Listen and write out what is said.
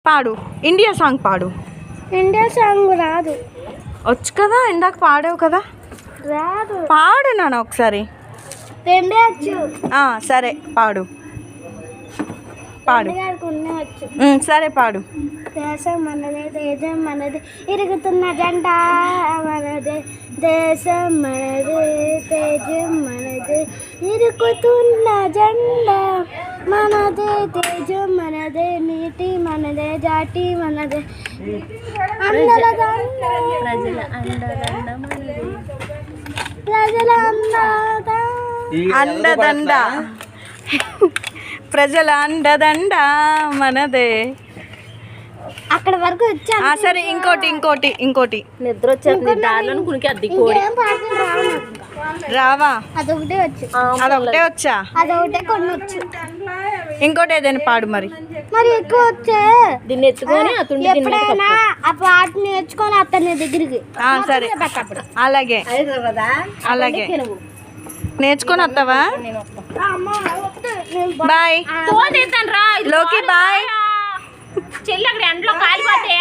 పాడు, India song పాడు. India song రాదు. వచ్చు కదా, ఇందాక పాడావు కదా. రాదు. పాడు నాన్న ఒకసారి. రెండే వచ్చు. సరే పాడు. పాడు. సరే పాడు. దేశం మనదే, తేజం మనదే, ఇరుగుతున్న జెండా మనదే. దేశం మనదే, తేజం మనదే, ఇరుగుతున్న జెండా మనదే. తేజం మనదే, నీటి మనదే, జాతి మనదే. ప్రజల అండదండ, ప్రజల అండదండ మనదే. అక్కడ వరకు వచ్చా. సరే ఇంకోటి నిద్ర వచ్చేది. రావా? అదొకటే వచ్చు. అదొకటే వచ్చా? అదొకటే కొన్ని వచ్చు. ఇంకోటి ఏదైనా పాడు మరి. ఎక్కువ వచ్చే దీన్ని ఎత్తుకొని ఎప్పుడైనా ఆ పాట నేర్చుకొని అతని దగ్గరికి. సరే అలాగే నేర్చుకొని వస్తావా? బాయ్ లోకి, బాయ్. చెల్లి అక్కడ ఎండలో కాలిపోతే